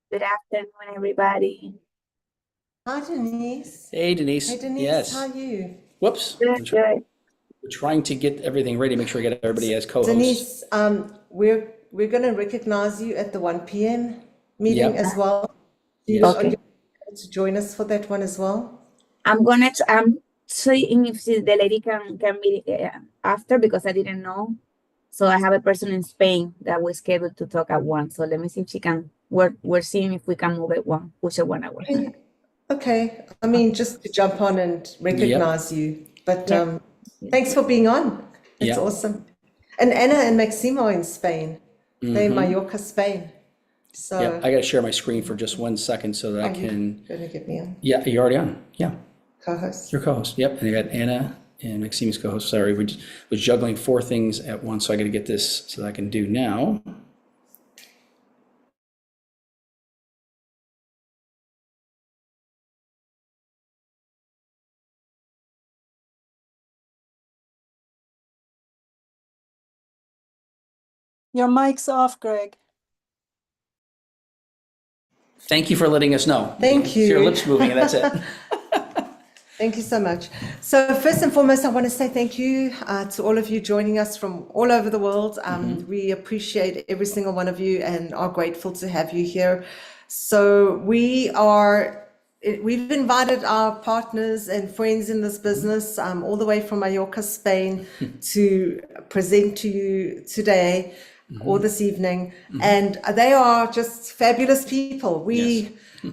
Good afternoon, everybody. Hi, Denise. Hey, Denise. Hey, Denise, Yes. how are you? Whoops. Good, good. We're trying to get everything ready, make sure we get everybody as co-hosts. Denise, we're going to recognize you at the 1 p.m. meeting Yep. as well. Are Yes. you Okay. able to join us for that one as well? I'm seeing if the lady can be after because I didn't know. So I have a person in Spain that we scheduled to talk at 1. So let me see if she can. We're seeing if we can move it push it 1 hour. Okay. Okay. I mean, just to jump on and Yep. recognize you. But Yeah. thanks for being on. It's Yep. awesome. And Anna and Maximo are in Spain. They're in Mm-hmm. Mallorca, Spain. Yep. So, I got to share my screen for just 1 second so that I are you can. going to get me on Yeah, you're already on. Yeah, co-host? you're co-host. Yep. And I got Anna and Maxime's co-host. Sorry, we was juggling 4 things at once, so I got to get this so that I can do now. Your mic's off, Greg. Thank you for letting us know. Thank See your you. lips moving, and that's it. Thank you so much. So first and foremost, I want to say thank you to all of you joining us from all over the world. We appreciate every single one of you and are grateful to have you here. So we've invited our partners and friends in this business all the way from Mallorca, Spain, to present to you today or this evening. And they are just fabulous people. Yes.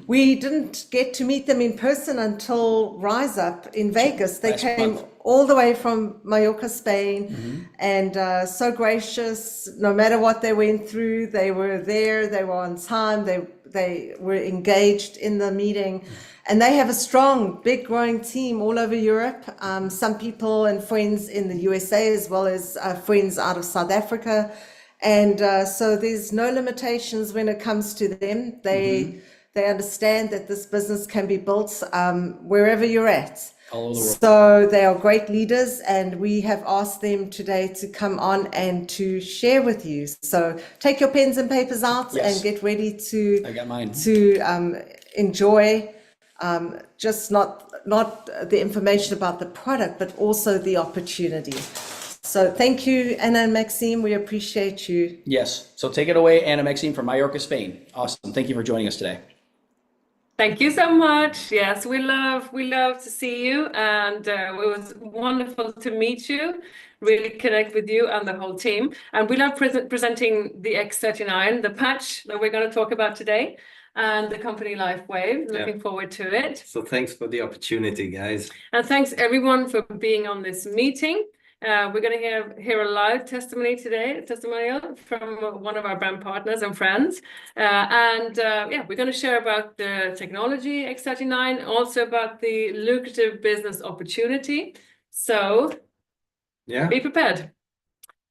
We didn't get to meet them in person until Rise Up in Vegas. They Last came month. all the way from Mallorca, Spain, and so gracious. No matter what they went through, they were there. They were on time. They were engaged in the meeting, and they have a strong, big, growing team all over Europe. Some people and friends in the USA, as well as friends out of South Africa, and so there's no limitations when it comes to them. They understand that this business can be built wherever you're at. All over the world. So they are great leaders, and we have asked them today to come on and to share with you. So take your pens and papers out Yes. and get ready to I got mine. enjoy just not the information about the product, but also the opportunity. So thank you, Anna and Maxime. We appreciate you. Yes. So take it away, Anna Maxime from Mallorca, Spain. Awesome. Thank you for joining us today. Thank you so much. Yes, we love to see you, and it was wonderful to meet you, really connect with you and the whole team. And we love presenting the X39, the patch that we're going to talk about today, and the company LifeWave. Looking forward to it. So thanks for the opportunity, guys. And thanks everyone for being on this meeting. We're going to hear a live testimonial from one of our brand partners and friends. Yeah, we're going to share about the technology X39, also about the lucrative business opportunity. So Yeah. be prepared.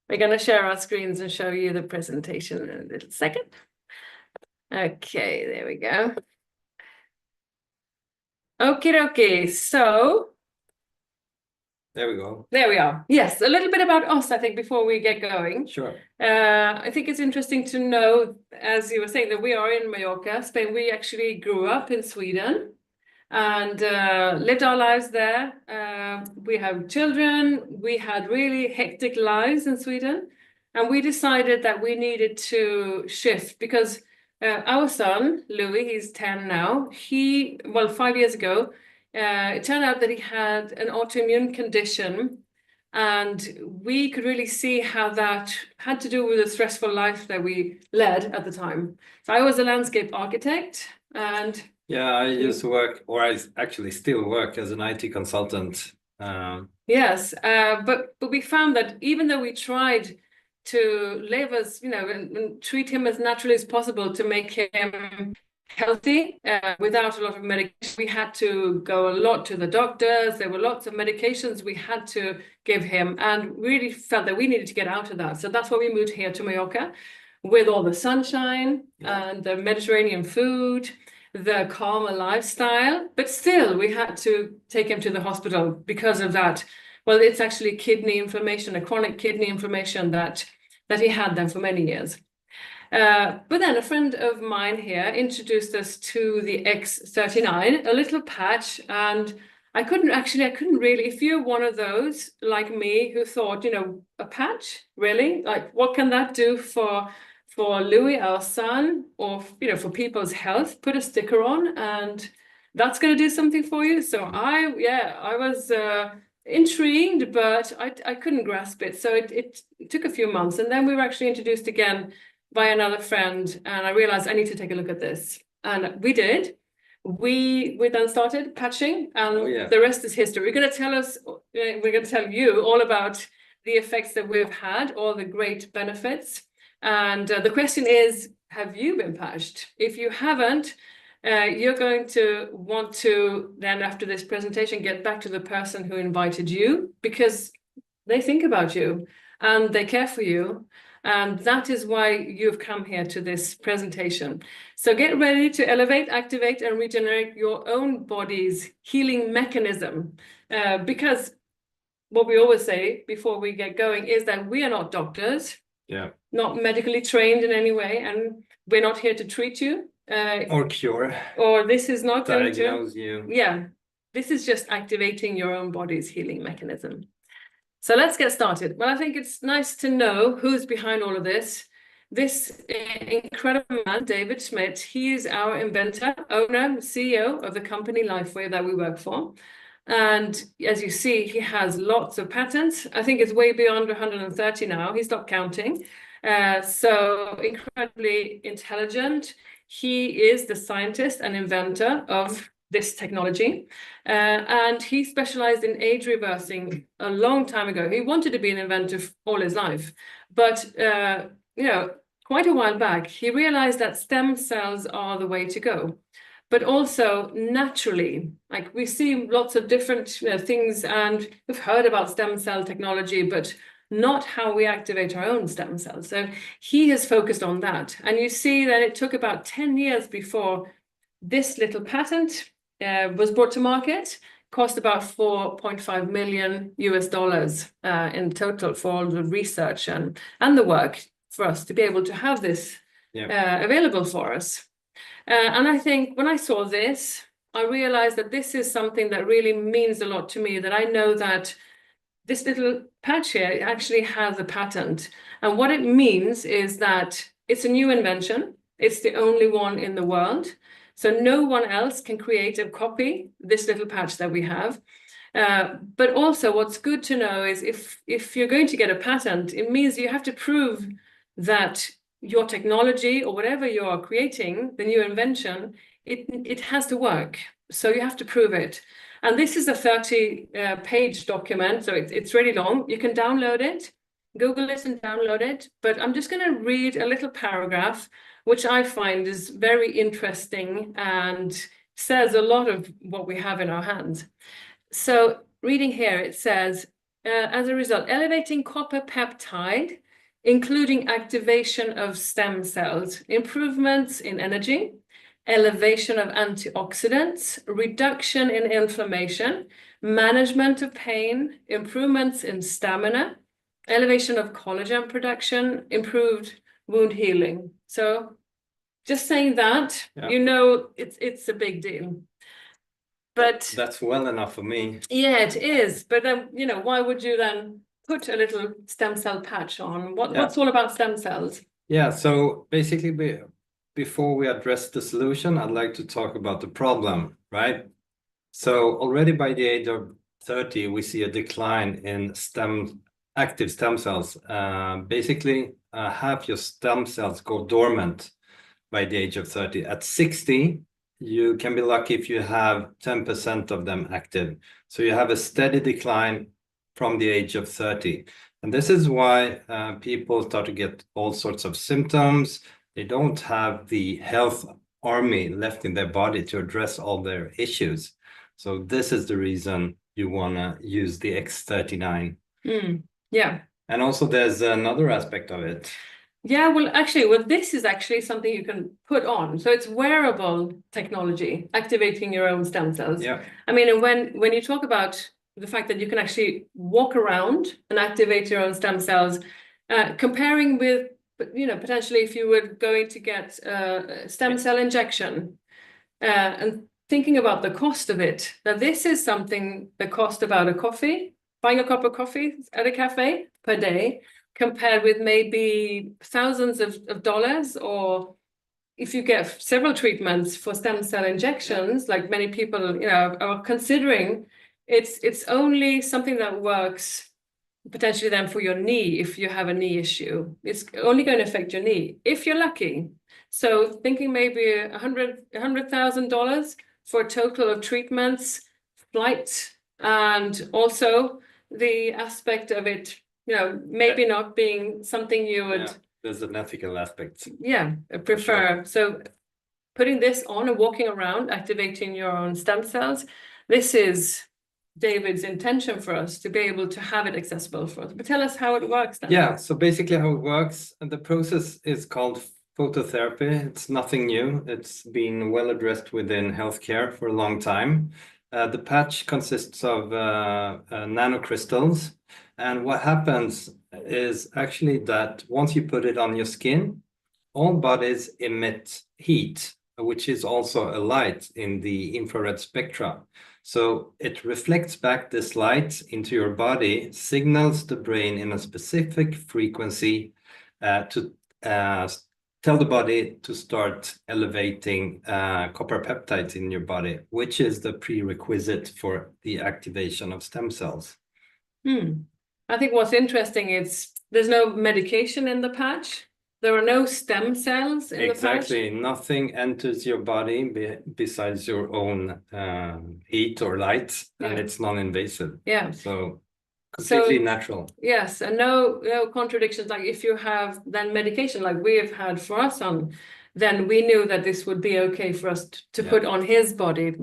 We're going to share our screens and show you the presentation in a little second. Okay, there we go. Okay, so There we go. there we are. Yes, a little bit about us, I think, before we get going. Sure. I think it's interesting to know, as you were saying, that we are in Mallorca, Spain. We actually grew up in Sweden and lived our lives there. We have children. We had really hectic lives in Sweden. And we decided that we needed to shift because our son, Louis, he's 10 now. 5 years ago, it turned out that he had an autoimmune condition, and we could really see how that had to do with the stressful life that we led at the time. So I was a landscape architect, and Yeah, I used to work, or I actually still work as an IT consultant. yes, but we found that even though we tried to live as, and treat him as naturally as possible to make him healthy without a lot of medication. We had to go a lot to the doctors. There were lots of medications we had to give him, and really felt that we needed to get out of that. So that's why we moved here to Mallorca, with all the sunshine and the Mediterranean food, the calmer lifestyle. But still, we had to take him to the hospital because of that. Well, it's actually kidney inflammation, a chronic kidney inflammation that he had then for many years. But then a friend of mine here introduced us to the X39, a little patch, and I couldn't really, if you're one of those like me who thought, a patch, really? Like, what can that do for Louis, our son, or, for people's health? Put a sticker on and that's going to do something for you. So I was intrigued, but I couldn't grasp it. So it took a few months, and then we were actually introduced again by another friend, and I realized I need to take a look at this, and we did. We then started patching, and the rest is history. We're going to tell you all about the effects that we've had, all the great benefits, and the question is, have you been patched? If you haven't, you're going to want to then, after this presentation, get back to the person who invited you, because they think about you and they care for you. And that is why you've come here to this presentation. So get ready to elevate, activate, and regenerate your own body's healing mechanism. Because what we always say before we get going is that we are not doctors, not medically trained in any way, and we're not here to treat you. Or cure. Or this is not going to diagnose you. Yeah, this is just activating your own body's healing mechanism. So let's get started. Well, I think it's nice to know who's behind all of this. This incredible man, David Schmidt, he is our inventor, owner, CEO of the company Lifeway that we work for. And as you see, he has lots of patents. I think it's way beyond 130 now. He stopped counting. So incredibly intelligent. He is the scientist and inventor of this technology, and he specialized in age reversing a long time ago. He wanted to be an inventor all his life, but quite a while back, he realized that stem cells are the way to go. But also naturally, like we see lots of different things, and we've heard about stem cell technology, but not how we activate our own stem cells. So he has focused on that. And you see that it took about 10 years before this little patent was brought to market, cost about $4.5 million in total for all the research and the work for us to be able to have this available for us. And I think when I saw this, I realized that this is something that really means a lot to me, that I know that this little patch here actually has a patent. And what it means is that it's a new invention. It's the only one in the world. So no one else can create a copy, this little patch that we have. But also what's good to know is if you're going to get a patent, it means you have to prove that your technology or whatever you're creating, the new invention, it has to work. So you have to prove it. And this is a 30-page document, so it's really long. You can download it, Google it and download it. But I'm just going to read a little paragraph, which I find is very interesting and says a lot of what we have in our hands. So reading here, it says, as a result, elevating copper peptide, including activation of stem cells, improvements in energy, elevation of antioxidants, reduction in inflammation, management of pain, improvements in stamina, elevation of collagen production, improved wound healing. So just saying that, it's a big deal. But that's well enough for me. Yeah, it is. But then, why would you then put a little stem cell patch on? What's all about stem cells? Yeah, so basically, before we address the solution, I'd like to talk about the problem, right? So already by the age of 30, we see a decline in active stem cells. Basically, half your stem cells go dormant by the age of 30. At 60, you can be lucky if you have 10% of them active. So you have a steady decline from the age of 30. And this is why people start to get all sorts of symptoms. They don't have the health army left in their body to address all their issues. So this is the reason you want to use the X39. Yeah. And also there's another aspect of it. Yeah, well, this is actually something you can put on. So it's wearable technology, activating your own stem cells. Yeah. I mean, and when you talk about the fact that you can actually walk around and activate your own stem cells, comparing with but potentially if you were going to get a stem cell injection, and thinking about the cost of it, that this is something that cost about buying a cup of coffee at a cafe per day, compared with maybe thousands of dollars, or if you get several treatments for stem cell injections, like many people, are considering, it's only something that works potentially then for your knee. If you have a knee issue, it's only going to affect your knee if you're lucky. So thinking maybe $100,000 for a total of treatments, flight, and also the aspect of it, maybe not being something you would. Yeah, there's an ethical aspect. Yeah, prefer. So putting this on and walking around, activating your own stem cells, this is David's intention for us to be able to have it accessible for us. But tell us how it works then. Yeah, so basically how it works, and the process is called phototherapy. It's nothing new. It's been well addressed within healthcare for a long time. The patch consists of nanocrystals, and what happens is actually that once you put it on your skin, all bodies emit heat, which is also a light in the infrared spectra. So it reflects back this light into your body, signals the brain in a specific frequency to tell the body to start elevating copper peptides in your body, which is the prerequisite for the activation of stem cells. I think what's interesting is there's no medication in the patch. There are no stem cells in the patch. Exactly. Nothing enters your body besides your own heat or light, and it's non-invasive. Yeah. So completely So, natural. yes, and no contradictions. Like if you have then medication like we have had for our son, then we knew that this would be okay for us to put on his body.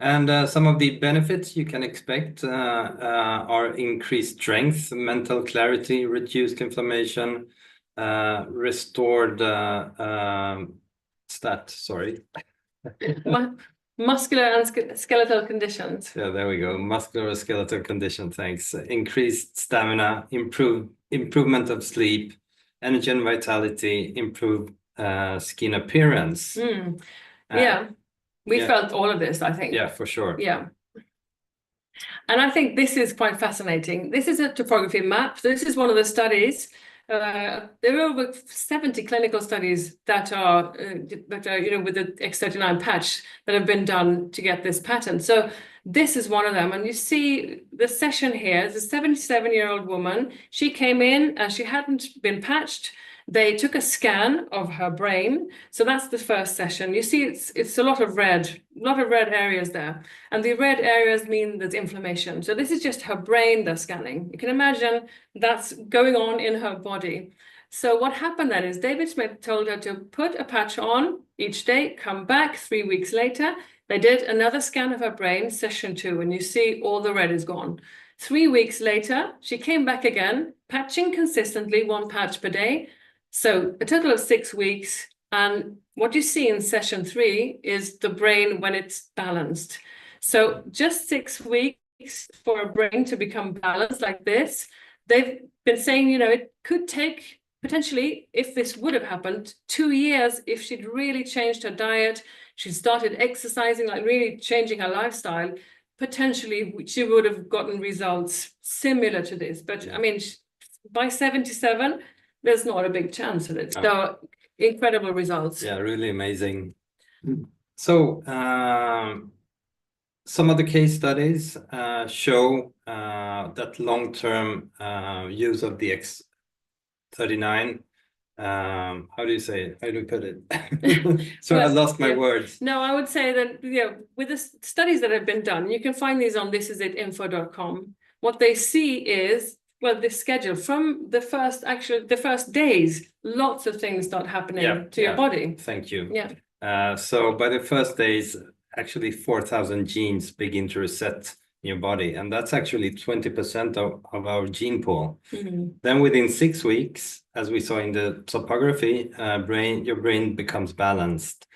And some of the benefits you can expect are increased strength, mental clarity, reduced inflammation, restored Muscular and skeletal conditions. Yeah, there we go. Musculoskeletal condition, thanks. Increased stamina, improvement of sleep, energy and vitality, improved skin appearance. Yeah. We felt all of this, I think. Yeah, for sure. Yeah. And I think this is quite fascinating. This is a topography map. This is one of the studies. There are over 70 clinical studies that are with the X39 patch that have been done to get this pattern. So this is one of them. And you see the session here is a 77-year-old woman. She came in and she hadn't been patched. They took a scan of her brain. So that's the first session. You see, it's a lot of red areas there. And the red areas mean there's inflammation. So this is just her brain they're scanning. You can imagine that's going on in her body. So what happened then is David Smith told her to put a patch on each day, come back 3 weeks later. They did another scan of her brain, session 2, and you see all the red is gone. 3 weeks later, she came back again, patching consistently, 1 patch per day. So a total of 6 weeks. And what you see in session 3 is the brain when it's balanced. So just 6 weeks for a brain to become balanced like this. They've been saying, it could take potentially, if this would have happened, 2 years if she'd really changed her diet, she started exercising, like really changing her lifestyle, potentially she would have gotten results similar to this. But I mean, by 77, there's not a big chance of it. So incredible results. Yeah, really amazing. So some of the case studies show that long-term use of the X39. How do you say it? How do you put it? So I lost my words. No, I would say that with the studies that have been done, you can find these on thisisit.info.com. What they see is, well, this schedule from the first days, lots of things start happening to your body. Thank you. Yeah. So by the first days, actually 4,000 genes begin to reset in your body, and that's actually 20% of our gene pool. Then within 6 weeks, as we saw in the topography, your brain becomes balanced.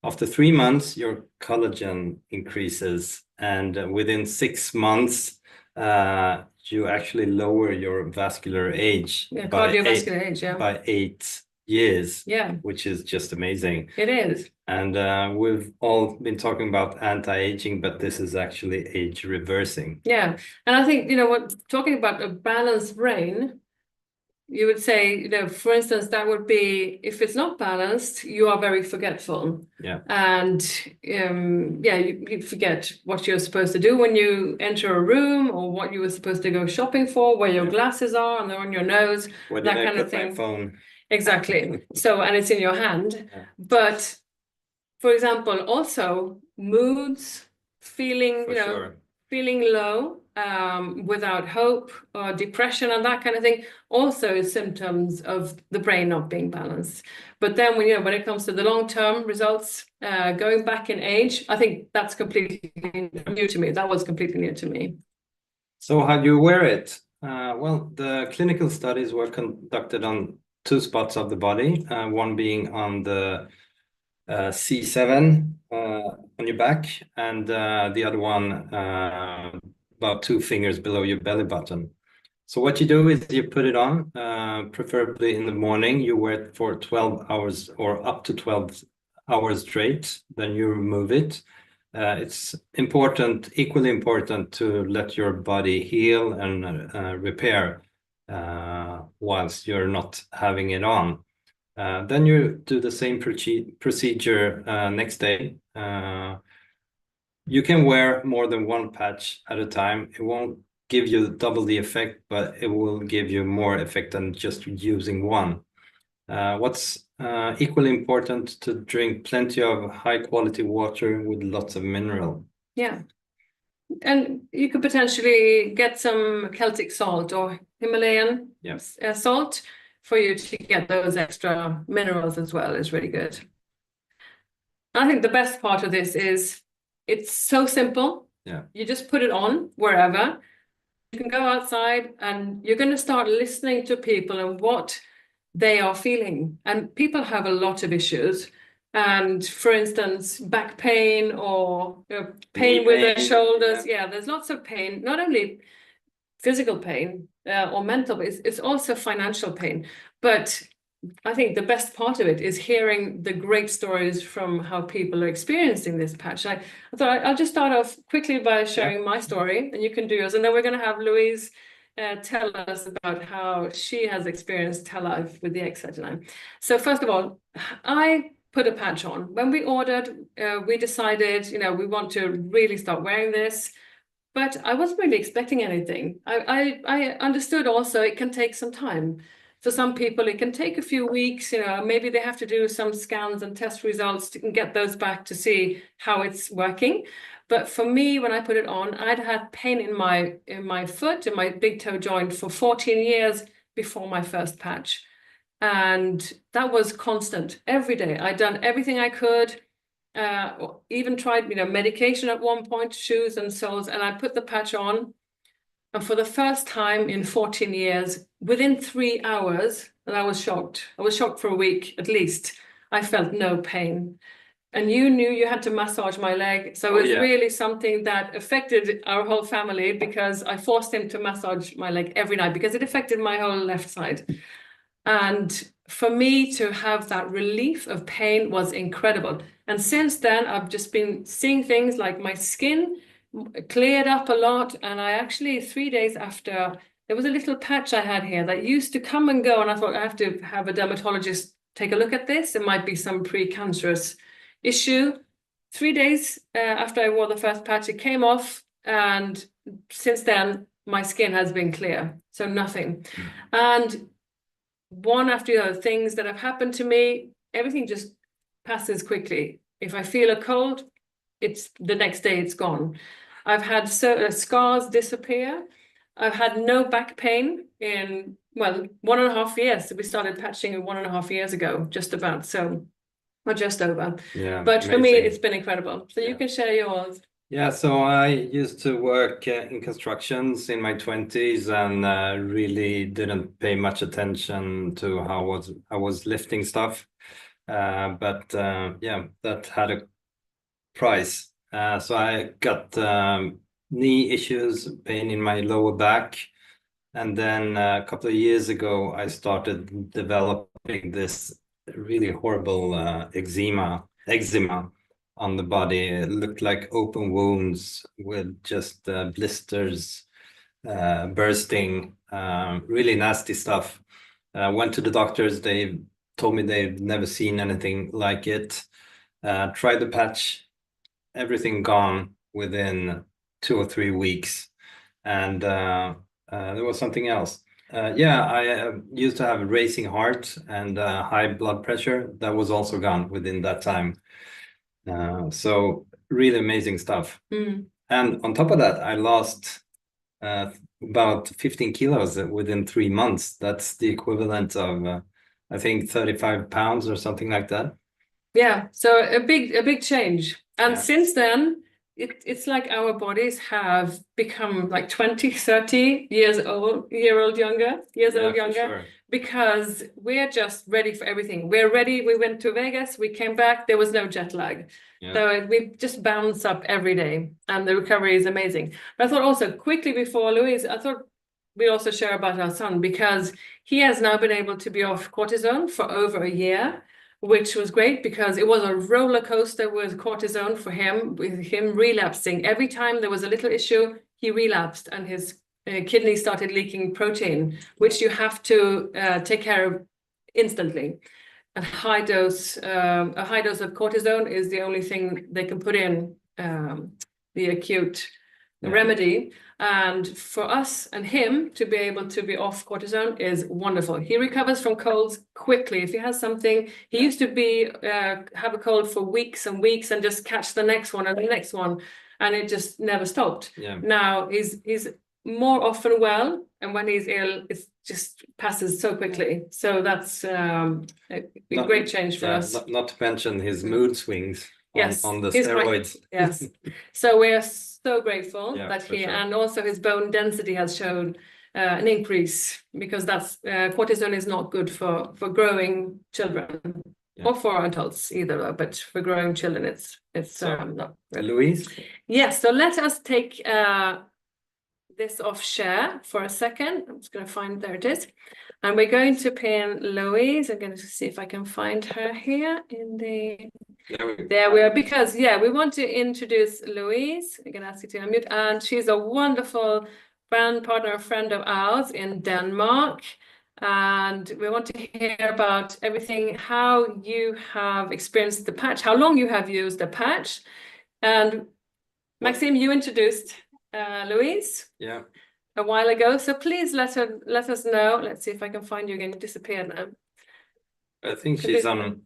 After 3 months, your collagen increases, and within 6 months, you actually lower your vascular age Yeah, by cardiovascular age, yeah. by 8 years, Yeah, which is just amazing. it is. And we've all been talking about anti-aging, but this is actually age reversing. Yeah. And I think, what talking about a balanced brain, you would say, for instance, that would be if it's not balanced, you are very forgetful. Yeah. And you forget what you're supposed to do when you enter a room, or what you were supposed to go shopping for, where your glasses are, and they're on your nose, Where that did I kind of put my thing. phone? Exactly. So, and it's in your hand. Yeah. But for example, also moods, feeling, For sure. feeling low, without hope, or depression and that kind of thing, also is symptoms of the brain not being balanced. But then when it comes to the long-term results, going back in age, I think that's completely new to me. That was completely new to me. So how do you wear it? Well, the clinical studies were conducted on 2 spots of the body, one being on the C7 on your back, and the other one about 2 fingers below your belly button. So what you do is you put it on, preferably in the morning. You wear it for 12 hours or up to 12 hours straight. Then you remove it. It's important, equally important, to let your body heal and repair whilst you're not having it on. Then you do the same procedure next day. You can wear more than one patch at a time. It won't give you double the effect, but it will give you more effect than just using one. What's equally important, to drink plenty of high quality water with lots of mineral. Yeah. And you could potentially get some Celtic salt or Himalayan salt for you to get those extra minerals as well, is really good. I think the best part of this is it's so simple. Yeah. You just put it on wherever. You can go outside and you're going to start listening to people and what they are feeling. And people have a lot of issues. And for instance, back pain or pain with their shoulders. Yeah, there's lots of pain, not only physical pain or mental, but it's also financial pain. But I think the best part of it is hearing the great stories from how people are experiencing this patch. I thought I'll just start off quickly by sharing my story, and you can do yours. And then we're going to have Louise tell us about how she has experienced her life with the X39. So first of all, I put a patch on. When we ordered, we decided, we want to really start wearing this. But I wasn't really expecting anything. I understood also it can take some time. For some people, it can take a few weeks, maybe they have to do some scans and test results to get those back to see how it's working. But for me, when I put it on, I'd had pain in my foot, in my big toe joint for 14 years before my first patch. And that was constant every day. I'd done everything I could, even tried, medication at one point, shoes and soles, and I put the patch on. And for the first time in 14 years, within 3 hours, and I was shocked. I was shocked for a week at least. I felt no pain. And you knew you had to massage my leg. So it was really something that affected our whole family, because I forced him to massage my leg every night because it affected my whole left side. And for me to have that relief of pain was incredible. And since then, I've just been seeing things like my skin cleared up a lot. And I actually, 3 days after, there was a little patch I had here that used to come and go. And I thought I have to have a dermatologist take a look at this. It might be some precancerous issue. 3 days after I wore the first patch, it came off. And since then, my skin has been clear. So nothing. And one after the other, things that have happened to me, everything just passes quickly. If I feel a cold, it's the next day it's gone. I've had scars disappear. I've had no back pain in, 1.5 years. We started patching 1.5 years ago, just about. So, or just over. Yeah. But amazing. for me, it's been incredible. So you can share yours. Yeah, so I used to work in constructions in my 20s and really didn't pay much attention to how I was lifting stuff. But that had a price. So I got knee issues, pain in my lower back, And then a couple of years ago, I started developing this really horrible eczema on the body. It looked like open wounds with just blisters bursting, really nasty stuff. Went to the doctors. They told me they've never seen anything like it. Tried the patch, everything gone within 2 or 3 weeks. And there was something else. Yeah, I used to have a racing heart and high blood pressure. That was also gone within that time. So really amazing stuff. Mm. And on top of that, I lost about 15 kilos within 3 months. That's the equivalent of, I think, 35 pounds or something like that. Yeah, so a big change. And Yeah. since then, it's like our bodies have become like 20, 30 years old younger, For sure. because we're just ready for everything. We're ready. We went to Vegas, we came back, there was no jet lag. Yeah. So we just bounce up every day, and the recovery is amazing. But I thought also, quickly before Louise, I thought we also share about our son, because he has now been able to be off cortisone for over a year, which was great because it was a roller coaster with cortisone for him, with him relapsing. Every time there was a little issue, he relapsed, and his kidney started leaking protein, which you have to take care of instantly. A high dose of cortisone is the only thing they can put in, the acute remedy. And for us and him to be able to be off cortisone is wonderful. He recovers from colds quickly. If he has something, he used to be have a cold for weeks and weeks and just catch the next one and the next one, and it just never stopped. Yeah. Now he's more often well, and when he's ill, it just passes so quickly. So that's a great change for us. Not to mention his mood swings Yes, on the he's quite- steroids. Yes. So we're so grateful Yeah, that for he, sure. and also his bone density has shown an increase, because that's cortisone is not good for growing children, Yeah. or for adults either, but for growing children it's So, not good. Louise? Yes, so let us take this off share for a second. I'm just going to find, there it is. And we're going to pin Louise. I'm going to see if I can find her here in the... There we are, because we want to introduce Louise. I'm going to ask you to unmute, and she's a wonderful friend of ours in Denmark. And we want to hear about everything, how you have experienced the patch, how long you have used the patch. And Maxime, you introduced Louise a while ago, so please let us know. Let's see if I can find you again. You disappeared now. I think she's on.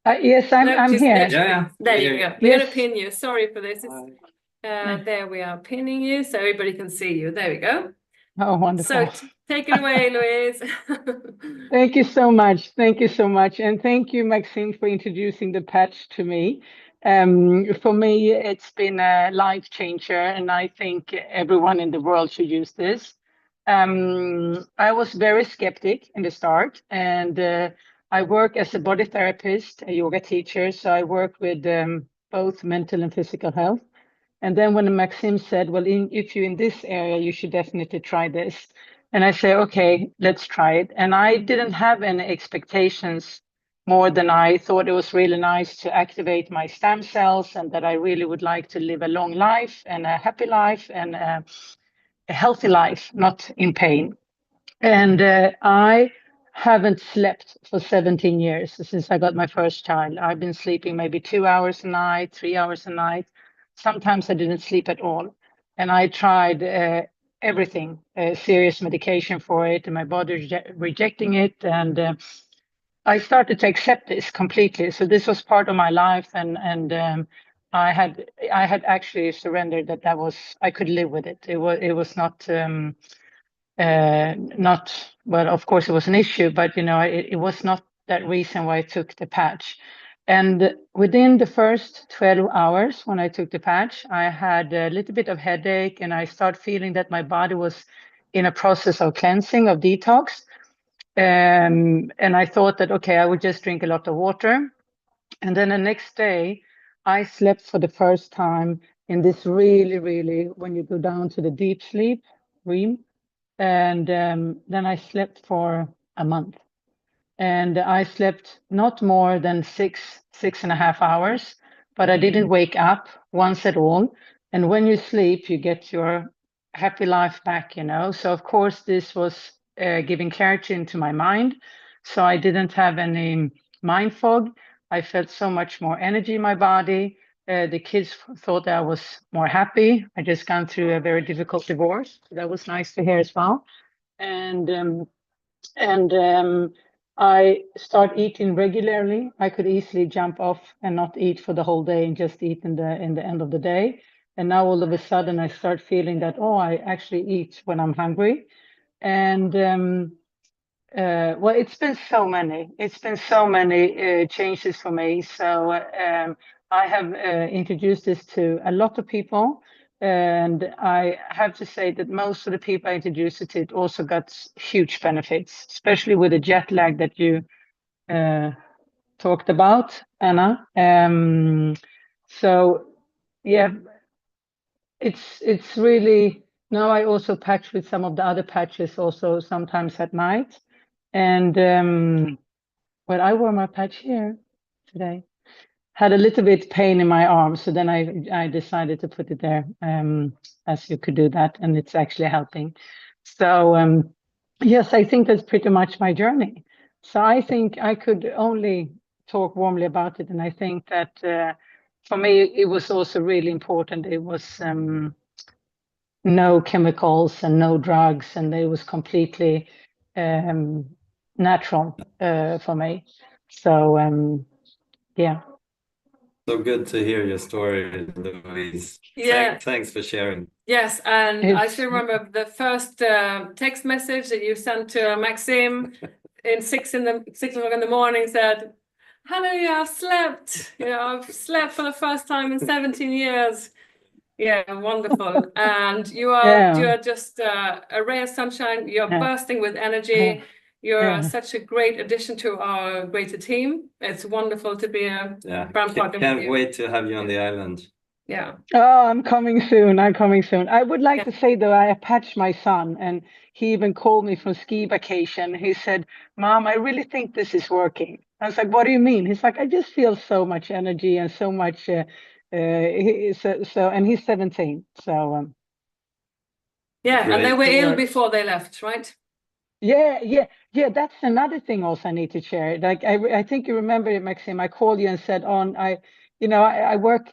Yes, I'm here. Yeah. There you go. We're going to pin you. Sorry for this. There we are, pinning you so everybody can see you. There we go. Oh, wonderful. So take it away, Louise. Thank you so much. Thank you so much. And thank you, Maxime, for introducing the patch to me. For me, it's been a life changer, and I think everyone in the world should use this. I was very skeptic in the start, and I work as a body therapist, a yoga teacher, so I work with both mental and physical health. And then when Maxime said, well, if you're in this area, you should definitely try this. And I say, okay, let's try it. And I didn't have any expectations more than I thought it was really nice to activate my stem cells, and that I really would like to live a long life and a happy life and a healthy life, not in pain. And I haven't slept for 17 years since I got my first child. I've been sleeping maybe 2 hours a night, 3 hours a night. Sometimes I didn't sleep at all. And I tried everything, serious medication for it, and my body rejecting it. And I started to accept this completely. So this was part of my life, and I had actually surrendered that I could live with it. It was not well, of course it was an issue, but it was not that reason why I took the patch. And within the first 12 hours when I took the patch, I had a little bit of headache, and I started feeling that my body was in a process of cleansing, of detox. And I thought that, okay, I would just drink a lot of water. And then the next day, I slept for the first time in this really, really, when you go down to the deep sleep, REM, And then I slept for a month. And I slept not more than 6.5 hours, but I didn't wake up once at all. And when you sleep, you get your happy life back, you know. So of course, this was giving clarity into my mind. So I didn't have any mind fog. I felt so much more energy in my body. The kids thought that I was more happy. I just gone through a very difficult divorce. That was nice to hear as well. And I start eating regularly. I could easily jump off and not eat for the whole day and just eat in the end of the day. And now all of a sudden I start feeling that, oh, I actually eat when I'm hungry. And well, it's been so many changes for me. So I have introduced this to a lot of people. And I have to say that most of the people I introduced it to also got huge benefits, especially with the jet lag that you talked about, Anna. So yeah, it's really, now I also patch with some of the other patches also sometimes at night. And well, I wore my patch here today. Had a little bit pain in my arm, so then I decided to put it there, as you could do that, and it's actually helping. So yes, I think that's pretty much my journey. So I think I could only talk warmly about it, and I think that for me it was also really important. It was no chemicals and no drugs, and it was completely natural for me. So yeah. So good to hear your story, Louise. Yeah. Thanks for sharing. Yes, and I It's still remember the first text message that you sent to Maxim in 6 o'clock in the morning, said, "Hallelujah, I've slept. You know, I've slept for the first time in 17 years." Yeah, wonderful. And you yeah, are just a ray of sunshine. You're yeah, bursting with energy. You're such a great addition to our greater team. It's wonderful to be a brand partner with Can't you. wait to have you on the island. Yeah. Oh, I'm coming soon. I would like to say though, I patched my son, and he even called me from ski vacation. He said, "Mom, I really think this is working." I was like, "What do you mean?" He's like, "I just feel so much energy and so much." And he's 17. So Yeah, and they Great. were it ill works. before they left, right? Yeah. That's another thing also I need to share. Like I think you remember it, Maxim. I called you and said, I work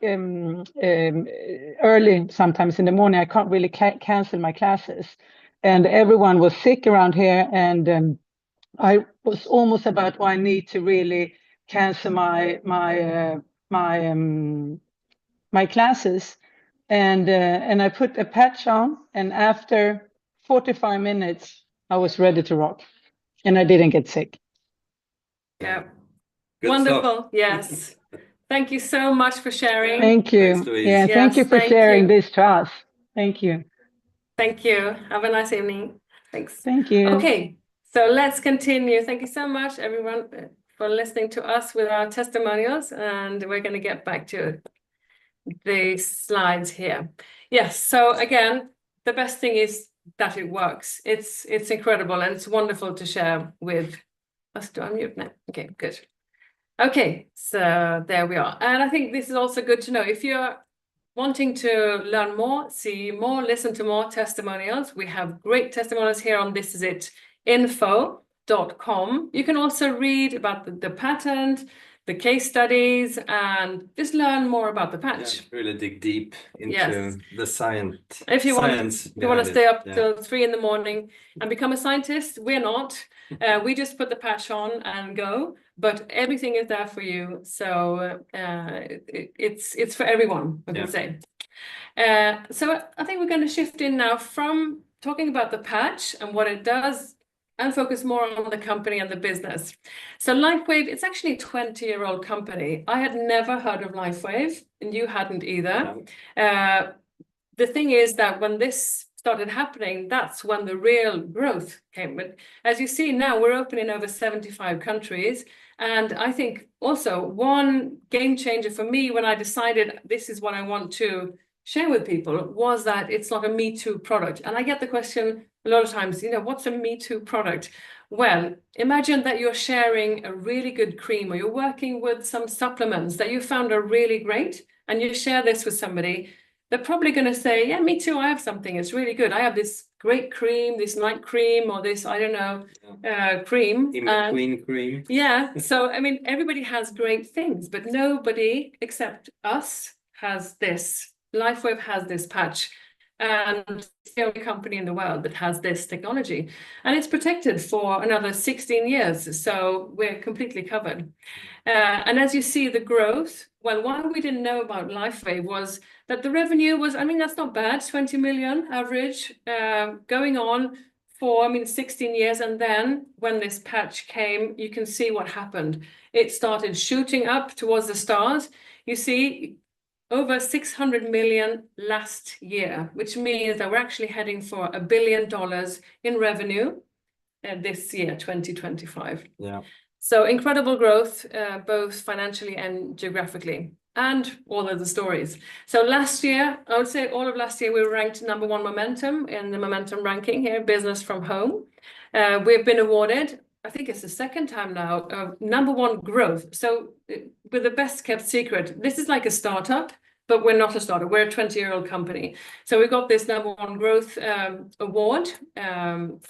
early sometimes in the morning. I can't really cancel my classes, and everyone was sick around here, and I was almost about, I need to really cancel my classes, and I put a patch on, and after 45 minutes, I was ready to rock. And I didn't get sick. Yeah. Good Wonderful. stuff. Yes. Thank you so much for sharing. Thank you. Thanks, Louise. Yeah, thank you Yes, for thank sharing you. this to us. Thank you. Thank you. Have a nice evening. Thanks. Thank you. Okay, so let's continue. Thank you so much, everyone, for listening to us with our testimonials, and we're going to get back to the slides here. Yes, so again, the best thing is that it works. It's incredible, and it's wonderful to share with us. Do I mute now? Okay, good. Okay, so there we are. And I think this is also good to know. If you're wanting to learn more, see more, listen to more testimonials, we have great testimonials here on thisisit.info.com. You can also read about the patent, the case studies, and just learn more about the patch. Yeah, really dig deep into the science. If you want to stay up till 3 in the morning and become a scientist, we're not. We just put the patch on and go, but everything is there for you. So it's for everyone, I can say. So I think we're going to shift in now from talking about the patch and what it does, and focus more on the company and the business. So LifeWave, it's actually a 20-year-old company. I had never heard of LifeWave, and you hadn't either. No. The thing is that when this started happening, that's when the real growth came. But as you see now, we're open in over 75 countries. And I think also one game changer for me when I decided this is what I want to share with people was that it's not a Me Too product. And I get the question a lot of times, what's a Me Too product? Well, imagine that you're sharing a really good cream, or you're working with some supplements that you found are really great, and you share this with somebody. They're probably going to say, yeah, me too, I have something, it's really good. I have this great cream, this night cream, or this, I don't know, cream. In-between cream. Yeah, so I mean, everybody has great things, but nobody except us has this. LifeWave has this patch, and it's the only company in the world that has this technology, and it's protected for another 16 years, so we're completely covered. And as you see the growth, well, what we didn't know about LifeWave was that the revenue was, I mean, that's not bad, 20 million average, going on for, 16 years. And then when this patch came, you can see what happened. It started shooting up towards the stars. You see, over 600 million last year, which means that we're actually heading for $1 billion in revenue this year, 2025. Yeah. So incredible growth, both financially and geographically, and all of the stories. So last year, I would say all of last year, we were ranked #1 momentum in the momentum ranking here, business from home. We've been awarded, I think it's the second time now, #1 growth. So with the best kept secret, this is like a startup, but we're not a startup. We're a 20-year-old company. So we got this #1 growth award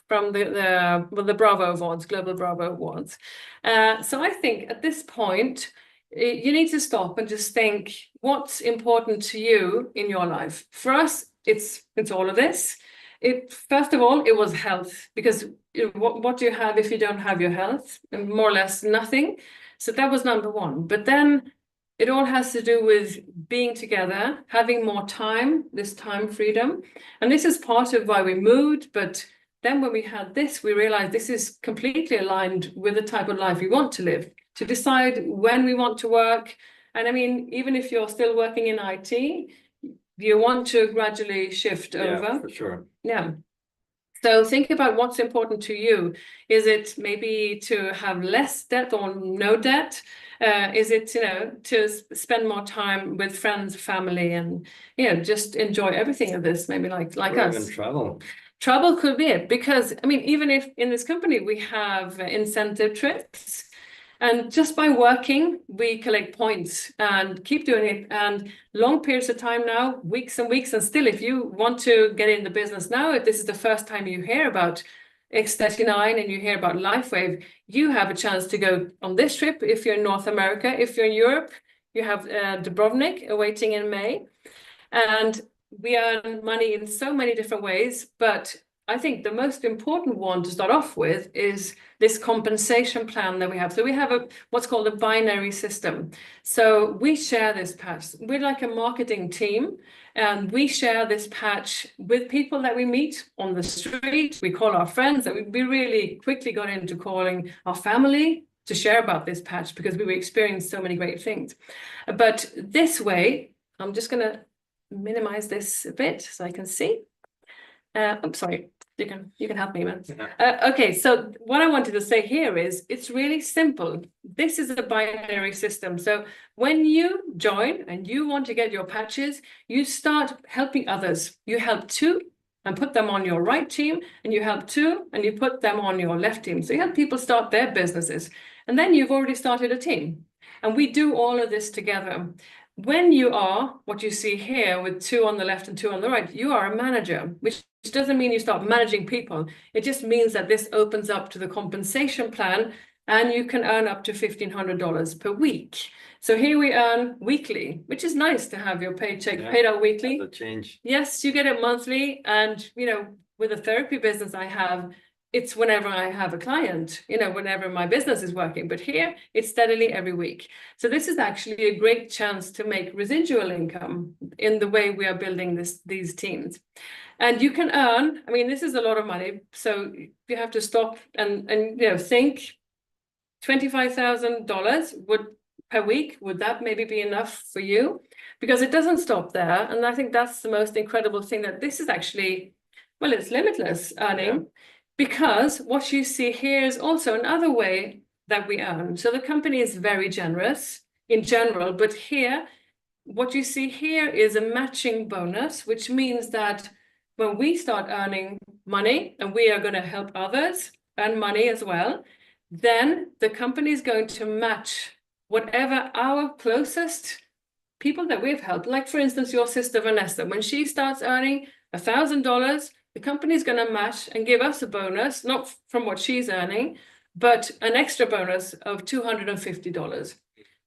from the Bravo Awards, Global Bravo Awards. So I think at this point, you need to stop and just think, what's important to you in your life? For us, it's all of this. First of all, it was health, because what do you have if you don't have your health? More or less nothing. So that was #1. But then it all has to do with being together, having more time, this time freedom. And this is part of why we moved. But then when we had this, we realized this is completely aligned with the type of life we want to live, to decide when we want to work. And I mean, even if you're still working in IT, you want to gradually shift over. Yeah, for sure. Yeah. So think about what's important to you. Is it maybe to have less debt or no debt? Is it, to spend more time with friends, family, and, just enjoy everything of this, maybe like or us. Even travel. Travel could be it, because, I mean, even if in this company we have incentive trips, and just by working, we collect points and keep doing it. And long periods of time now, weeks and weeks. And still, if you want to get in the business now, if this is the first time you hear about X39 and you hear about LifeWave, you have a chance to go on this trip. If you're in North America, if you're in Europe, you have Dubrovnik awaiting in May. And we earn money in so many different ways, but I think the most important one to start off with is this compensation plan that we have. So we have what's called a binary system. So we share this patch. We're like a marketing team, and we share this patch with people that we meet on the street. We call our friends, and we really quickly got into calling our family to share about this patch, because we were experiencing so many great things. But this way, I'm just going to minimize this a bit so I can see. I'm sorry, you can help me, man. Okay, so what I wanted to say here is it's really simple. This is a binary system. So when you join and you want to get your patches, you start helping others. You help 2 and put them on your right team, and you help 2 and you put them on your left team. So you help people start their businesses, and then you've already started a team. And we do all of this together. When you are what you see here with 2 on the left and 2 on the right, you are a manager, which doesn't mean you start managing people. It just means that this opens up to the compensation plan, and you can earn up to $1,500 per week. So here we earn weekly, which is nice to have your paycheck paid out weekly. The change. Yes, you get it monthly. And, with the therapy business I have, it's whenever I have a client, whenever my business is working. But here, it's steadily every week. So this is actually a great chance to make residual income in the way we are building these teams. And you can earn, this is a lot of money. So you have to stop and think $25,000 per week. Would that maybe be enough for you? Because it doesn't stop there. And I think that's the most incredible thing, that this is actually, well, it's limitless earning. Yeah. Because what you see here is also another way that we earn. So the company is very generous in general, but here, what you see here is a matching bonus, which means that when we start earning money and we are going to help others earn money as well, then the company is going to match whatever our closest people that we've helped, like for instance, your sister Vanessa, when she starts earning $1,000, the company is going to match and give us a bonus, not from what she's earning, but an extra bonus of $250,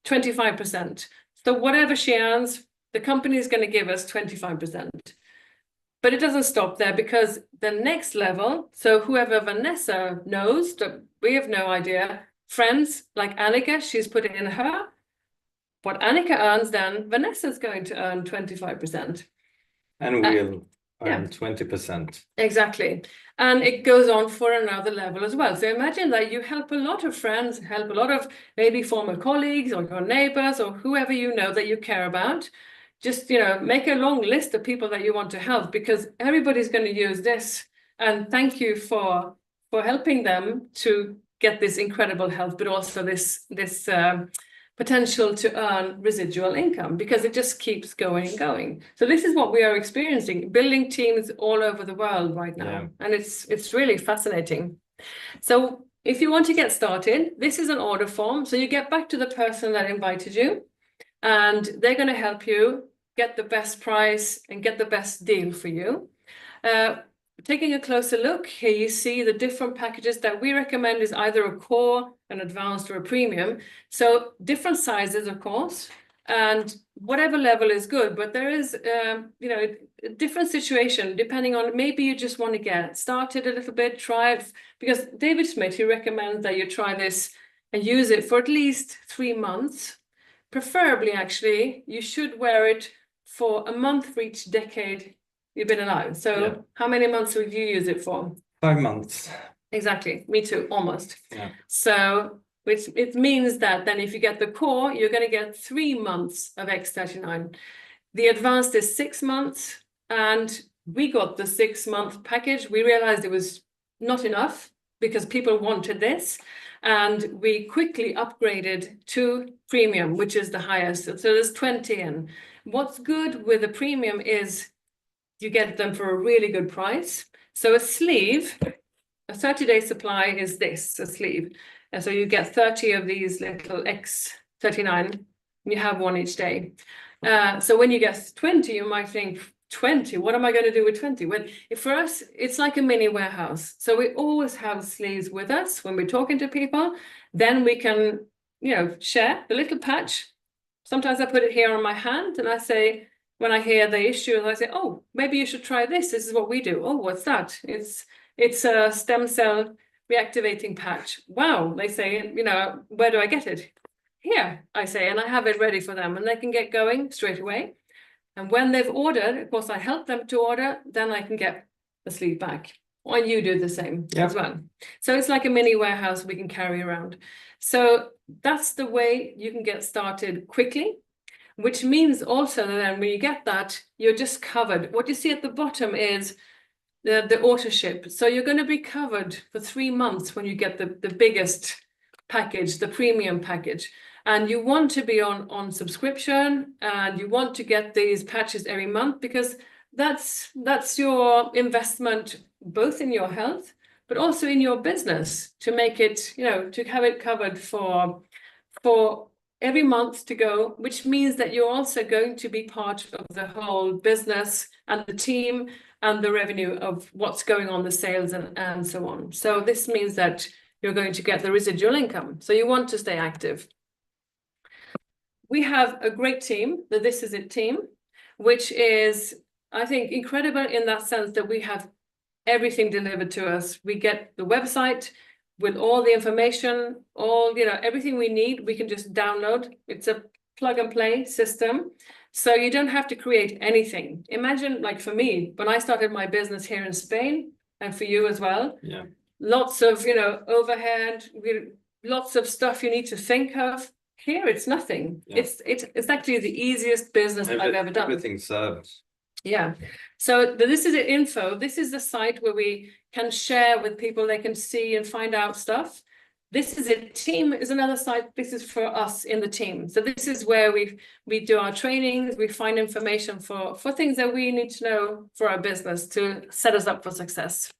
25%. So whatever she earns, the company is going to give us 25%. But it doesn't stop there, because the next level, so whoever Vanessa knows, that we have no idea, friends like Annika, she's put it in her. What Annika earns, then Vanessa's going to earn 25%. And we'll yeah. earn 20%. Exactly. And it goes on for another level as well. So imagine that you help a lot of friends, help a lot of maybe former colleagues or your neighbors or whoever you know that you care about. Just, you know, make a long list of people that you want to help, because everybody's going to use this. And thank you for helping them to get this incredible health, but also this potential to earn residual income, because it just keeps going and going. So this is what we are experiencing, building teams all over the world right now. Yeah. And it's really fascinating. So if you want to get started, this is an order form. So you get back to the person that invited you, and they're going to help you get the best price and get the best deal for you. Taking a closer look, here you see the different packages that we recommend is either a core, an advanced, or a premium. So different sizes, of course, and whatever level is good, but there is, you know, a different situation depending on, maybe you just want to get started a little bit, try it, because David Smith, he recommends that you try this and use it for at least 3 months. Preferably, actually, you should wear it for a month for each decade you've been alive. So Yeah. how many months would you use it for? 5 months. Exactly. Me too, almost. Yeah. So which it means that then if you get the core, you're going to get 3 months of X39. The advanced is 6 months, and we got the 6-month package. We realized it was not enough because people wanted this, and we quickly upgraded to premium, which is the highest. So there's 20 in. What's good with the premium is you get them for a really good price. So a sleeve, a 30-day supply is this, a sleeve. And so you get 30 of these little X39, you have one each day. So when you get 20, you might think, 20, what am I going to do with 20? Well, for us, it's like a mini warehouse. So we always have sleeves with us when we're talking to people. Then we can, you know, share the little patch. Sometimes I put it here on my hand and I say, when I hear the issue, I say, oh, maybe you should try this. This is what we do. Oh, what's that? It's a stem cell reactivating patch. Wow, they say, you know, where do I get it? Here, I say, and I have it ready for them, and they can get going straight away. And when they've ordered, of course, I help them to order, then I can get the sleeve back. And you do the same as well. So it's like a mini warehouse we can carry around. So that's the way you can get started quickly, which means also that then when you get that, you're just covered. What you see at the bottom is the auto ship. So you're going to be covered for 3 months when you get the biggest package, the premium package. And you want to be on subscription, and you want to get these patches every month, because that's your investment, both in your health, but also in your business, to make it, you know, to have it covered for every month to go, which means that you're also going to be part of the whole business and the team and the revenue of what's going on, the sales and so on. So this means that you're going to get the residual income. So you want to stay active. We have a great team, the This Is It team, which is, I think, incredible in that sense that we have everything delivered to us. We get the website with all the information, all, you know, everything we need, we can just download. It's a plug and play system. So you don't have to create anything. Imagine, like for me, when I started my business here in Spain, and for you as well, Yeah. Lots of, you know, overhead, lots of stuff you need to think of. Here, it's nothing. Yeah. It's actually the easiest business I've ever done. Everything's served. Yeah. So This Is It info. This is the site where we can share with people. They can see and find out stuff. This Is It team is another site. This is for us in the team. So this is where we do our trainings. We find information for things that we need to know for our business to set us up for success.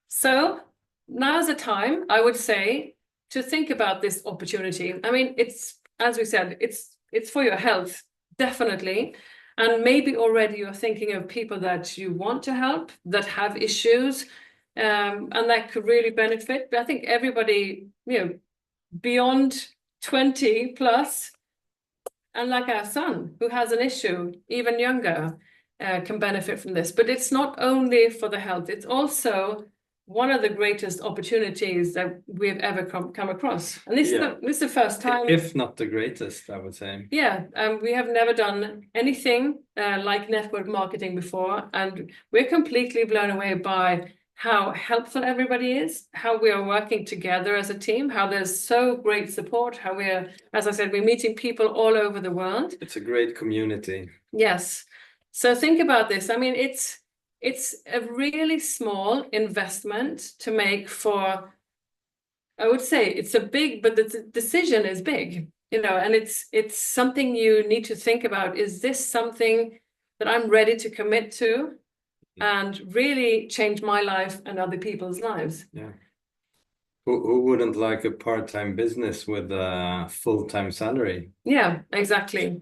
So now's the time, I would say, to think about this opportunity. I mean, it's, as we said, it's for your health, definitely. And maybe already you're thinking of people that you want to help, that have issues, and that could really benefit. But I think everybody, beyond 20 plus, and like our son, who has an issue, even younger, can benefit from this. But it's not only for the health, it's also one of the greatest opportunities that we've ever come across. And this is the first time. If not the greatest, I would say. Yeah, we have never done anything like network marketing before. And we're completely blown away by how helpful everybody is, how we are working together as a team, how there's so great support, how we're, as I said, we're meeting people all over the world. It's a great community. Yes. So think about this. I mean, it's a really small investment to make for, I would say it's a big, but the decision is big, and it's something you need to think about. Is this something that I'm ready to commit to and really change my life and other people's lives? Yeah. Who wouldn't like a part-time business with a full-time salary? Yeah, exactly.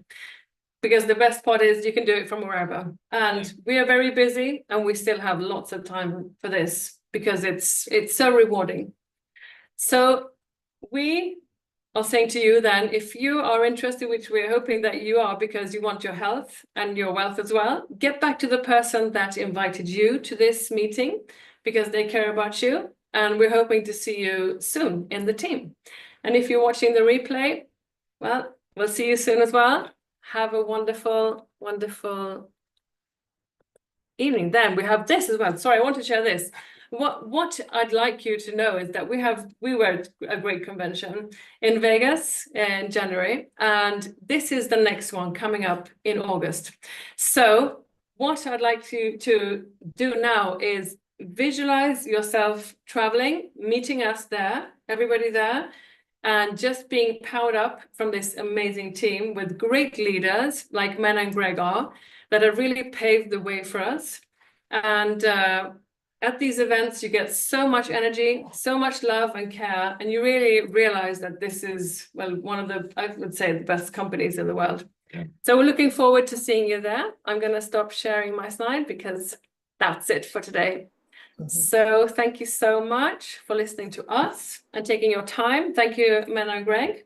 Because the best part is you can do it from wherever. And we are very busy and we still have lots of time for this because it's so rewarding. So we are saying to you then, if you are interested, which we're hoping that you are because you want your health and your wealth as well, get back to the person that invited you to this meeting because they care about you. And we're hoping to see you soon in the team. And if you're watching the replay, well, we'll see you soon as well. Have a wonderful, wonderful evening. Then we have this as well. Sorry, I want to share this. What I'd like you to know is that we were at a great convention in Vegas in January, and this is the next one coming up in August. So what I'd like you to do now is visualize yourself traveling, meeting us there, everybody there, and just being powered up from this amazing team with great leaders like Men and Greg are, that have really paved the way for us. And at these events, you get so much energy, so much love and care, and you really realize that this is, well, one of the, I would say, the best companies in the world. Yeah. So we're looking forward to seeing you there. I'm going to stop sharing my slide because that's it for today. So thank you so much for listening to us and taking your time. Thank you, Menno and Greg.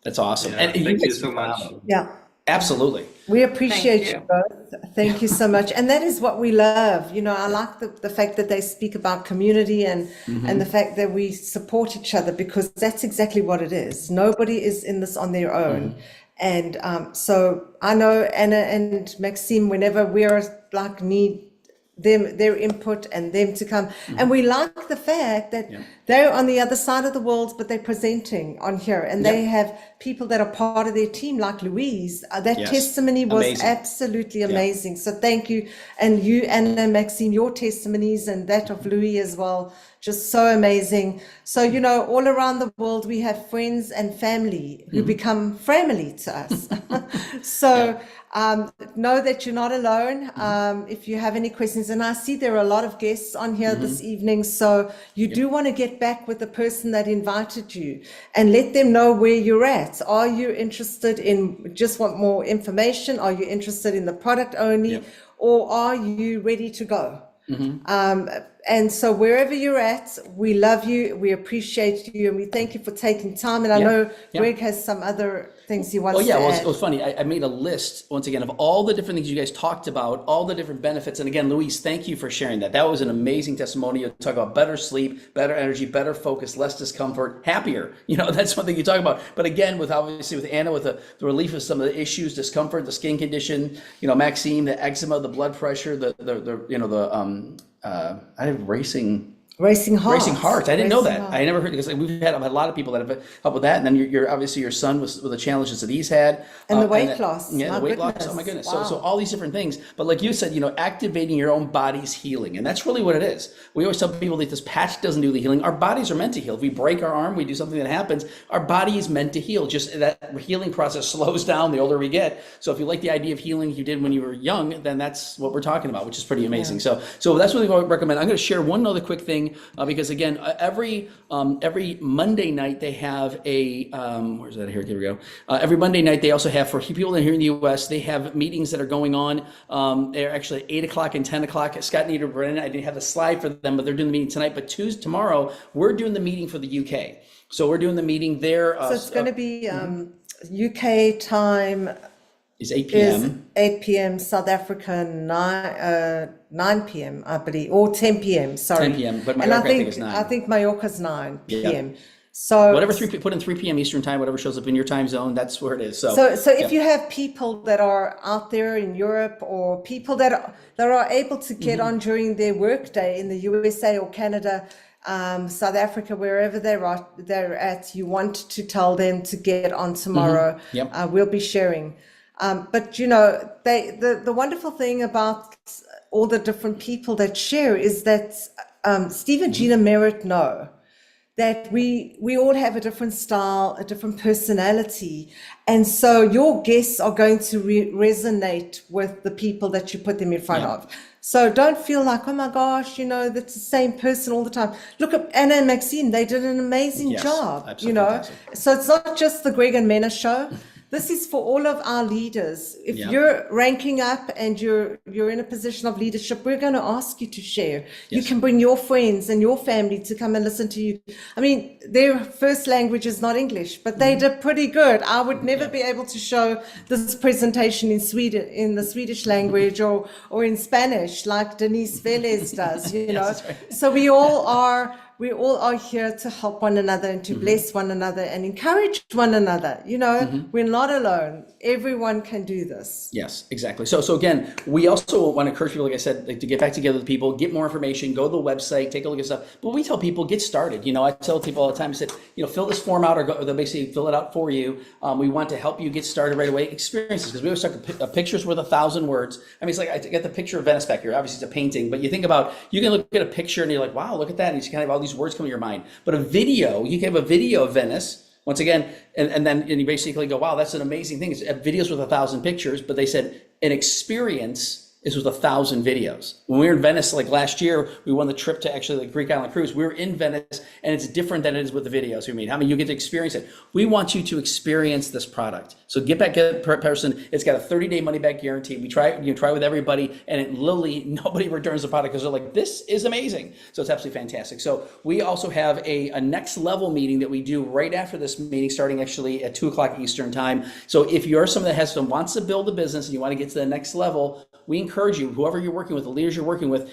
That's awesome. Yeah, And thank you guys- so much. Yeah. Absolutely. We appreciate Thank you you. both. Thank you so much. And that is what we love. I like the fact that they speak about community and the fact that we support each other, because that's exactly what it is. Nobody is in this on their own. And so I know Anna and Maxime, whenever we're like need their input and them to come. And we like the fact that they're on the other side of the world, but they're presenting on here, and they have people that are part of their team, like Louise. That Yes. testimony was Amazing. absolutely amazing. So thank you. And you, Anna and Maxime, your testimonies and that of Louis as well, just so amazing. So, all around the world, we have friends and family who become family to us. So know that you're not alone. If you have any questions, and I see there are a lot of guests on here this evening, so you do want to get back with the person that invited you and let them know where you're at. Are you interested in, just want more information? Are you interested in the product only? Or are you ready to go? And so wherever you're at, we love you, we appreciate you, and we thank you for taking time. And I know Greg has some other things he wants to add. It was funny. I made a list, once again, of all the different things you guys talked about, all the different benefits. And again, Louise, thank you for sharing that. That was an amazing testimonial. Talk about better sleep, better energy, better focus, less discomfort, happier. That's one thing you talk about. But again, with Anna, with the relief of some of the issues, discomfort, the skin condition, Maxime, the eczema, the blood pressure, I have racing Racing Hearts. Racing Hearts. I didn't know Racing that. Hearts. I never heard, because we've had a lot of people that have helped with that. And then you're obviously your son with the challenges that he's had. And the weight that- loss. Yeah, My the weight loss. goodness. Oh my goodness. Wow. So all these different things. But like you said, activating your own body's healing. And that's really what it is. We always tell people that this patch doesn't do the healing. Our bodies are meant to heal. If we break our arm, we do something that happens, our body is meant to heal. Just that healing process slows down the older we get. So if you like the idea of healing you did when you were young, then that's what we're talking about, which is pretty amazing. So that's what I recommend. I'm going to share one other quick thing, because again, every Monday night they have a where's that? Here we go. Every Monday night they also have, for people that are here in the U.S., they have meetings that are going on. They're actually at 8 o'clock and 10 o'clock. Scott and Brennan, I didn't have a slide for them, but they're doing the meeting tonight. But tomorrow we're doing the meeting for the UK. So we're doing the meeting there. So it's going to be UK time is 8 is p.m. 8 p.m. South Africa 9 p.m. I believe, or 10 p.m. Sorry, 10 p.m. But and Mallorca, I think, is 9. I think Mallorca's 9 Yeah. p.m. So Whatever put in 3 p.m. Eastern time, whatever shows up in your time zone, that's where it is. So if you have people that are out there in Europe, or people that are able to get on during their workday in the USA or Canada, South Africa, wherever they're at, you want to tell them to get on tomorrow. Yep. We'll be sharing. But the wonderful thing about all the different people that share is that Steve and Gina Merritt know that we all have a different style, a different personality. And so your guests are going to resonate with the people that you put them in front of. So don't feel like, oh my gosh, that's the same person all the time. Look at Anna and Maxine, they did an amazing job, absolutely fantastic. So it's not just the Greg and Mena show. This is for all of our leaders. If you're ranking up and you're in a position of leadership, we're going to ask you to share. You can bring your friends and your family to come and listen to you. I mean, their first language is not English, but they did pretty good. I would never be able to show this presentation in the Swedish language or in Spanish like Denise Velez does, That's right. So we all are here to help one another and to bless one another and encourage one another. We're not alone. Everyone can do this. Yes, exactly. So again, we also want to encourage people, like I said, to get back together with people, get more information, go to the website, take a look at stuff. But we tell people, get started. I tell people all the time, I said, fill this form out, or they'll basically fill it out for you. We want to help you get started right away. Experiences, because we always talk a picture's worth 1,000 words. I mean, it's like, I got the picture of Venice back here. Obviously, it's a painting, but you think about, you can look at a picture and you're like, wow, look at that. And you kind of have all these words come to your mind. But a video, you can have a video of Venice. Once again, and then you basically go, wow, that's an amazing thing. It's videos with 1,000 pictures, but they said an experience is with 1,000 videos. When we were in Venice, like last year, we won the trip to actually the Greek Island cruise. We were in Venice, and it's different than it is with the videos we made. I mean, you get to experience it. We want you to experience this product. So get a person. It's got a 30-day money-back guarantee. You try with everybody, and it literally nobody returns the product because they're like, this is amazing. So it's absolutely fantastic. So we also have a next level meeting that we do right after this meeting, starting actually at 2 o'clock Eastern time. So if you're someone that wants to build a business and you want to get to the next level, we encourage you, whoever you're working with, the leaders you're working with,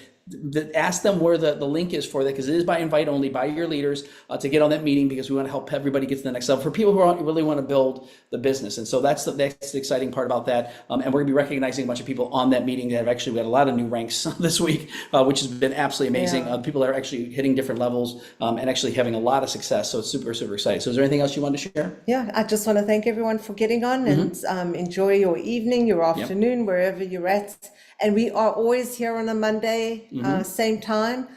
ask them where the link is for that, because it is by invite only by your leaders to get on that meeting, because we want to help everybody get to the next level for people who really want to build the business. And so that's the exciting part about that. And we're going to be recognizing a bunch of people on that meeting that have actually, we had a lot of new ranks this week, which has been absolutely amazing. People are actually hitting different levels and actually having a lot of success. So it's super, super exciting. So is there anything else you wanted to share? Yeah, I just want to thank everyone for getting on and enjoy your evening, your afternoon, wherever you're at. And we are always here on a Monday, same time,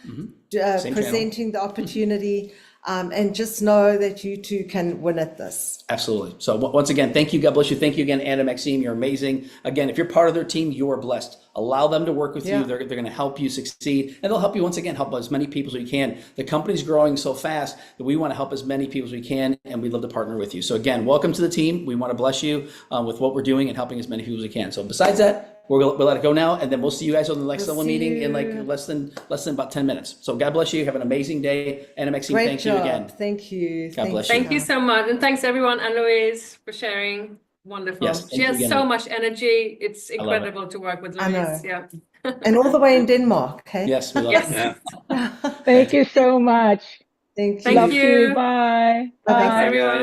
presenting the opportunity. And just know that you too can win at this. Absolutely. So once again, thank you. God bless you. Thank you again, Anna, Maxime. You're amazing. Again, if you're part of their team, you are blessed. Allow them to work with you. They're going to help you succeed. And they'll help you, once again, help as many people as we can. The company's growing so fast that we want to help as many people as we can, and we'd love to partner with you. So again, welcome to the team. We want to bless you with what we're doing and helping as many people as we can. So besides that, we'll let it go now, and then we'll see you guys on the next level meeting in like less than about 10 minutes. So God bless you. Have an amazing day. Anna, Maxime, thank you again. Thank you. God bless you. Thank you so much. And thanks everyone, and Louise, for sharing. Wonderful. Yes, She has so much energy. It's love it. incredible to work with Louise. I know. Yeah. And all the way in Denmark. Hey? Yes, we love Yes. it. Thank you so much. Thank you. Thank Love you. you. Bye. Bye-bye. Thanks everyone.